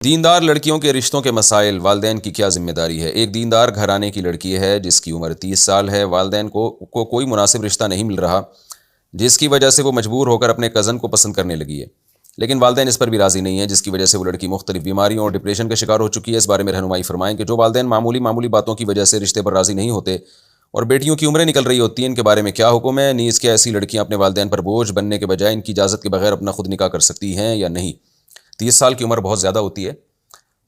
دیندار لڑکیوں کے رشتوں کے مسائل، والدین کی کیا ذمہ داری ہے؟ ایک دیندار گھرانے کی لڑکی ہے جس کی عمر 30 سال ہے، والدین کو کوئی مناسب رشتہ نہیں مل رہا، جس کی وجہ سے وہ مجبور ہو کر اپنے کزن کو پسند کرنے لگی ہے، لیکن والدین اس پر بھی راضی نہیں ہیں، جس کی وجہ سے وہ لڑکی مختلف بیماریوں اور ڈپریشن کا شکار ہو چکی ہے۔ اس بارے میں رہنمائی فرمائیں کہ جو والدین معمولی باتوں کی وجہ سے رشتے پر راضی نہیں ہوتے اور بیٹیوں کی عمریں نکل رہی ہوتی ہیں، ان کے بارے میں کیا حکم ہے؟ نیز کیا ایسی لڑکیاں اپنے والدین پر بوجھ بننے کے بجائے ان کی اجازت کے بغیر اپنا خود نکاح کر سکتی ہیں یا نہیں؟ 30 سال کی عمر بہت زیادہ ہوتی ہے،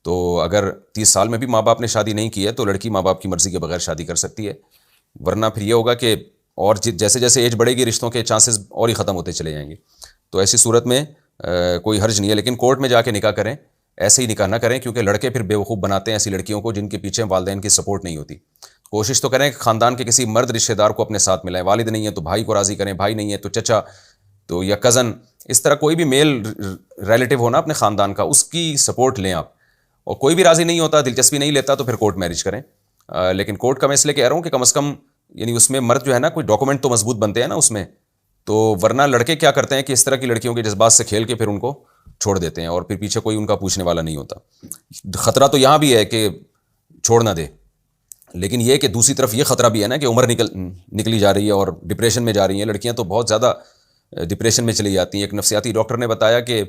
تو اگر 30 سال میں بھی ماں باپ نے شادی نہیں کی ہے تو لڑکی ماں باپ کی مرضی کے بغیر شادی کر سکتی ہے، ورنہ پھر یہ ہوگا کہ اور جیسے جیسے ایج بڑھے گی رشتوں کے چانسز اور ہی ختم ہوتے چلے جائیں گے۔ تو ایسی صورت میں کوئی حرج نہیں ہے، لیکن کورٹ میں جا کے نکاح کریں، ایسے ہی نکاح نہ کریں، کیونکہ لڑکے پھر بیوقوف بناتے ہیں ایسی لڑکیوں کو جن کے پیچھے والدین کی سپورٹ نہیں ہوتی۔ کوشش تو کریں کہ خاندان کے کسی مرد رشتہ دار کو اپنے ساتھ ملائیں، والد نہیں ہے تو بھائی کو راضی کریں، بھائی نہیں ہے تو چچا تو یا کزن، اس طرح کوئی بھی میل ریلیٹیو ہونا اپنے خاندان کا، اس کی سپورٹ لیں آپ، اور کوئی بھی راضی نہیں ہوتا، دلچسپی نہیں لیتا تو پھر کورٹ میرج کریں۔ لیکن کورٹ کا میں اس لیے کہہ رہا ہوں کہ کم از کم یعنی اس میں مرد جو ہے نا کوئی ڈاکومنٹ تو مضبوط بنتے ہیں نا اس میں، تو ورنہ لڑکے کیا کرتے ہیں کہ اس طرح کی لڑکیوں کے جذبات سے کھیل کے پھر ان کو چھوڑ دیتے ہیں اور پھر پیچھے کوئی ان کا پوچھنے والا نہیں ہوتا۔ خطرہ تو یہاں بھی ہے کہ چھوڑ نہ دے، لیکن یہ کہ دوسری طرف یہ خطرہ بھی ہے نا کہ عمر نکلی جا رہی ہے اور ڈپریشن میں جا رہی ہیں لڑکیاں، تو بہت زیادہ ڈپریشن میں چلی جاتی ہیں۔ ایک نفسیاتی ڈاکٹر نے بتایا کہ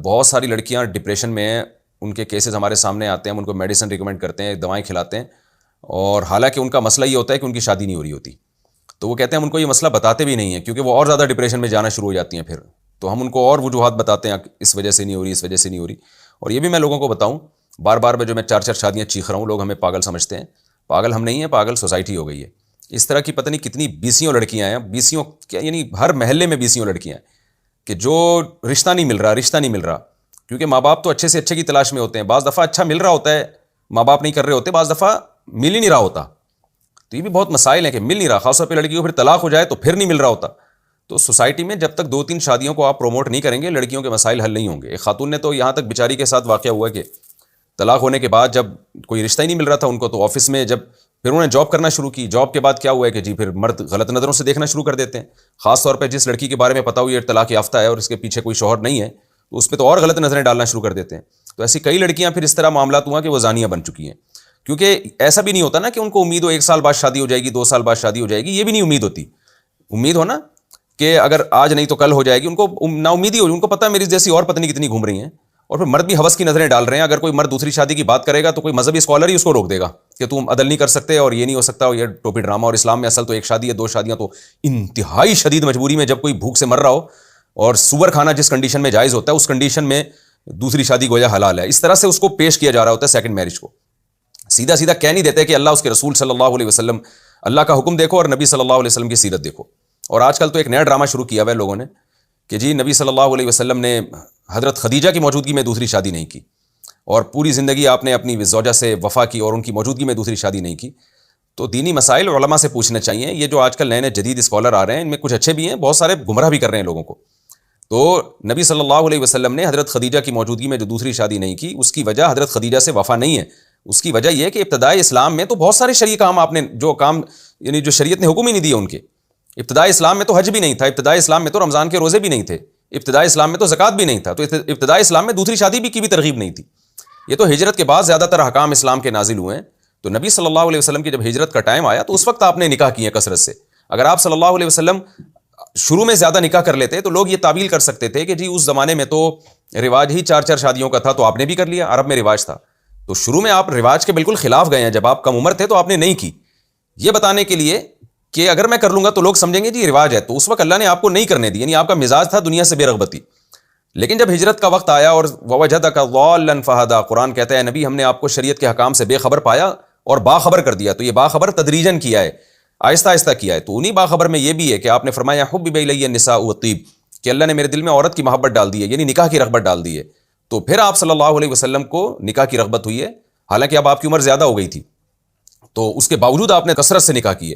بہت ساری لڑکیاں ڈپریشن میں ہیں، ان کے کیسز ہمارے سامنے آتے ہیں، ہم ان کو میڈیسن ریکمینڈ کرتے ہیں، دوائیں کھلاتے ہیں، اور حالانکہ ان کا مسئلہ یہ ہوتا ہے کہ ان کی شادی نہیں ہو رہی ہوتی، تو وہ کہتے ہیں ہم ان کو یہ مسئلہ بتاتے بھی نہیں ہیں کیونکہ وہ اور زیادہ ڈپریشن میں جانا شروع ہو جاتی ہیں، پھر تو ہم ان کو اور وجوہات بتاتے ہیں اس وجہ سے نہیں ہو رہی، اس وجہ سے نہیں ہو رہی۔ اور یہ بھی میں لوگوں کو بتاؤں بار بار میں جو میں 4 شادیاں چیخ رہا ہوں، لوگ ہمیں پاگل سمجھتے ہیں، پاگل ہم نہیں ہیں، پاگل سوسائٹی ہو گئی ہے۔ اس طرح کی پتہ نہیں کتنی بیسیوں لڑکیاں ہیں، بیسیوں کیا یعنی ہر محلے میں بیسیوں لڑکیاں ہیں کہ جو رشتہ نہیں مل رہا کیونکہ ماں باپ تو اچھے سے اچھے کی تلاش میں ہوتے ہیں، بعض دفعہ اچھا مل رہا ہوتا ہے، ماں باپ نہیں کر رہے ہوتے، بعض دفعہ مل ہی نہیں رہا ہوتا، تو یہ بھی بہت مسائل ہیں کہ مل نہیں رہا، خاص طور پہ لڑکی کو پھر طلاق ہو جائے تو پھر نہیں مل رہا ہوتا۔ تو سوسائٹی میں جب تک 2-3 شادیوں کو آپ پروموٹ نہیں کریں گے، لڑکیوں کے مسائل حل نہیں ہوں گے۔ ایک خاتون نے تو یہاں تک بیچاری کے ساتھ واقعہ ہوا کہ طلاق ہونے کے بعد جب کوئی رشتہ ہی نہیں مل رہا تھا ان کو، تو آفس میں جب پھر انہوں نے جاب کرنا شروع کی، جاب کے بعد کیا ہوا ہے کہ جی پھر مرد غلط نظروں سے دیکھنا شروع کر دیتے ہیں، خاص طور پہ جس لڑکی کے بارے میں پتہ ہو یہ طلاق یافتہ ہے اور اس کے پیچھے کوئی شوہر نہیں ہے، تو اس پہ تو اور غلط نظریں ڈالنا شروع کر دیتے ہیں۔ تو ایسی کئی لڑکیاں پھر اس طرح معاملات ہوا کہ وہ زانیہ بن چکی ہیں، کیونکہ ایسا بھی نہیں ہوتا نا کہ ان کو امید ہو 1 سال بعد شادی ہو جائے گی، 2 سال بعد شادی ہو جائے گی، یہ بھی نہیں امید ہوتی۔ امید ہو نا کہ اگر آج نہیں تو کل ہو جائے گی، ان کو نا امیدی ہو، ان کو پتہ ہے میری جیسی اور پتنی کتنی گھوم رہی ہیں، اور پھر مرد بھی ہوس کی نظریں ڈال رہے ہیں۔ اگر کوئی مرد دوسری شادی کی بات کرے گا تو کوئی مذہبی اسکالر ہی اس کو روک دے گا کہ تم عدل نہیں کر سکتے اور یہ نہیں ہو سکتا، اور یہ ٹوپی ڈرامہ، اور اسلام میں اصل تو 1 شادی ہے، 2 شادیاں تو انتہائی شدید مجبوری میں جب کوئی بھوک سے مر رہا ہو، اور سور کھانا جس کنڈیشن میں جائز ہوتا ہے اس کنڈیشن میں دوسری شادی گویا حلال ہے۔ اس طرح سے اس کو پیش کیا جا رہا ہوتا ہے سیکنڈ میرج کو، سیدھا کہہ نہیں دیتے کہ اللہ اس کے رسول صلی اللہ علیہ وسلم، اللہ کا حکم دیکھو اور نبی صلی اللہ علیہ وسلم کی سیرت دیکھو۔ اور آج کل تو ایک نیا ڈرامہ شروع کیا ہوا ہے لوگوں نے کہ جی نبی صلی اللہ علیہ وسلم نے حضرت خدیجہ کی موجودگی میں دوسری شادی نہیں کی، اور پوری زندگی آپ نے اپنی زوجہ سے وفا کی اور ان کی موجودگی میں دوسری شادی نہیں کی۔ تو دینی مسائل علماء سے پوچھنا چاہیے۔ یہ جو آج کل نئے جدید اسکالر آ رہے ہیں ان میں کچھ اچھے بھی ہیں، بہت سارے گمراہ بھی کر رہے ہیں لوگوں کو۔ تو نبی صلی اللہ علیہ وسلم نے حضرت خدیجہ کی موجودگی میں جو دوسری شادی نہیں کی، اس کی وجہ حضرت خدیجہ سے وفا نہیں ہے، اس کی وجہ یہ ہے کہ ابتدائی اسلام میں تو بہت سارے شرعی کام آپ نے جو کام یعنی جو شریعت نے حکم ہی نہیں دیا ان کے، ابتدائی اسلام میں تو حج بھی نہیں تھا، ابتدائی اسلام میں تو رمضان کے روزے بھی نہیں تھے، ابتدائی اسلام میں تو زکوٰۃ بھی نہیں تھا، تو ابتدائی اسلام میں دوسری شادی بھی کی بھی ترغیب نہیں تھی۔ یہ تو ہجرت کے بعد زیادہ تر احکام اسلام کے نازل ہوئے ہیں۔ تو نبی صلی اللہ علیہ وسلم کی جب ہجرت کا ٹائم آیا تو اس وقت آپ نے نکاح کیے کثرت سے۔ اگر آپ صلی اللہ علیہ وسلم شروع میں زیادہ نکاح کر لیتے تو لوگ یہ تعبیل کر سکتے تھے کہ جی اس زمانے میں تو رواج ہی 4 شادیوں کا تھا تو آپ نے بھی کر لیا، عرب میں رواج تھا، تو شروع میں آپ رواج کے بالکل خلاف گئے ہیں، جب آپ کم عمر تھے تو آپ نے نہیں کی، یہ بتانے کے لیے کہ اگر میں کر لوں گا تو لوگ سمجھیں گے جی رواج ہے، تو اس وقت اللہ نے آپ کو نہیں کرنے دی، یعنی آپ کا مزاج تھا دنیا سے بے رغبتی۔ لیکن جب ہجرت کا وقت آیا اور وَوَجَدَكَ ضَالًّا فَهَدَىٰ، قرآن کہتا ہے نبی ہم نے آپ کو شریعت کے حکام سے بے خبر پایا اور باخبر کر دیا، تو یہ باخبر تدریجاً کیا ہے، آہستہ آہستہ کیا ہے۔ تو انہی باخبر میں یہ بھی ہے کہ آپ نے فرمایا حُبِّبَ إِلَيَّ النِّسَاءُ وَالطِّيبُ، کہ اللہ نے میرے دل میں عورت کی محبت ڈال دی ہے، یعنی نکاح کی رغبت ڈال دی ہے۔ تو پھر آپ صلی اللہ علیہ وسلم کو نکاح کی رغبت ہوئی ہے، حالانکہ اب آپ کی عمر زیادہ ہو گئی تھی، تو اس کے باوجود آپ نے کثرت سے نکاح کیے۔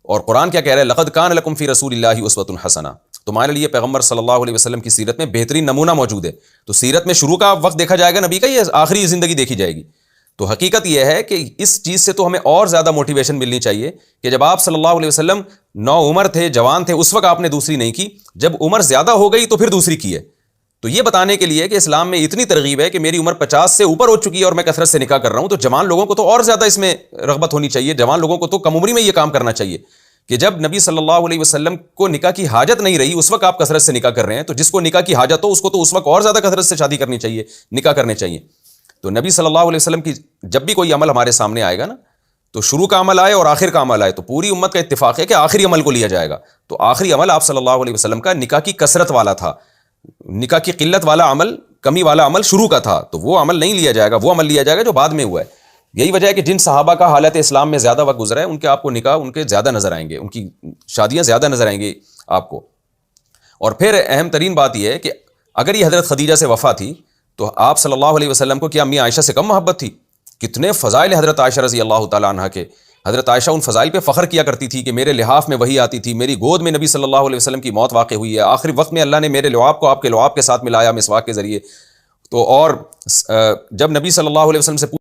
اور قرآن کیا کہہ رہا ہے لقد کان لکم فی رسول اللہ اسوۃ حسنہ، تمہارے لیے پیغمبر صلی اللہ علیہ وسلم کی سیرت میں بہترین نمونہ موجود ہے۔ تو سیرت میں شروع کا وقت دیکھا جائے گا نبی کا، یہ آخری زندگی دیکھی جائے گی۔ تو حقیقت یہ ہے کہ اس چیز سے تو ہمیں اور زیادہ موٹیویشن ملنی چاہیے کہ جب آپ صلی اللہ علیہ وسلم نو عمر تھے، جوان تھے، اس وقت آپ نے دوسری نہیں کی، جب عمر زیادہ ہو گئی تو پھر دوسری کی ہے۔ تو یہ بتانے کے لیے کہ اسلام میں اتنی ترغیب ہے کہ میری عمر 50 سے اوپر ہو چکی ہے اور میں کثرت سے نکاح کر رہا ہوں، تو جوان لوگوں کو تو اور زیادہ اس میں رغبت ہونی چاہیے، جوان لوگوں کو تو کم عمری میں یہ کام کرنا چاہیے کہ جب نبی صلی اللہ علیہ وسلم کو نکاح کی حاجت نہیں رہی اس وقت آپ کثرت سے نکاح کر رہے ہیں، تو جس کو نکاح کی حاجت ہو اس کو تو اس وقت اور زیادہ کثرت سے شادی کرنی چاہیے، نکاح کرنے چاہیے۔ تو نبی صلی اللہ علیہ وسلم کی جب بھی کوئی عمل ہمارے سامنے آئے گا نا، تو شروع کا عمل آئے اور آخر کا عمل آئے، تو پوری امت کا اتفاق ہے کہ آخری عمل کو لیا جائے گا۔ تو آخری عمل آپ صلی اللہ علیہ وسلم کا نکاح کی کثرت والا تھا، نکاح کی قلت والا عمل، کمی والا عمل شروع کا تھا، تو وہ عمل نہیں لیا جائے گا، وہ عمل لیا جائے گا جو بعد میں ہوا ہے۔ یہی وجہ ہے کہ جن صحابہ کا حالت اسلام میں زیادہ وقت گزرا ہے ان کے آپ کو نکاح ان کے زیادہ نظر آئیں گے، ان کی شادیاں زیادہ نظر آئیں گی آپ کو۔ اور پھر اہم ترین بات یہ ہے کہ اگر یہ حضرت خدیجہ سے وفا تھی تو آپ صلی اللہ علیہ وسلم کو کیا امی عائشہ سے کم محبت تھی؟ کتنے فضائل حضرت عائشہ رضی اللہ تعالیٰ عنہ کے۔ حضرت عائشہ ان فضائل پہ فخر کیا کرتی تھی کہ میرے لحاف میں وحی آتی تھی، میری گود میں نبی صلی اللہ علیہ وسلم کی موت واقع ہوئی ہے، آخری وقت میں اللہ نے میرے لعاب کو آپ کے لعاب کے ساتھ ملایا مسواک کے ذریعے۔ تو اور جب نبی صلی اللہ علیہ وسلم سے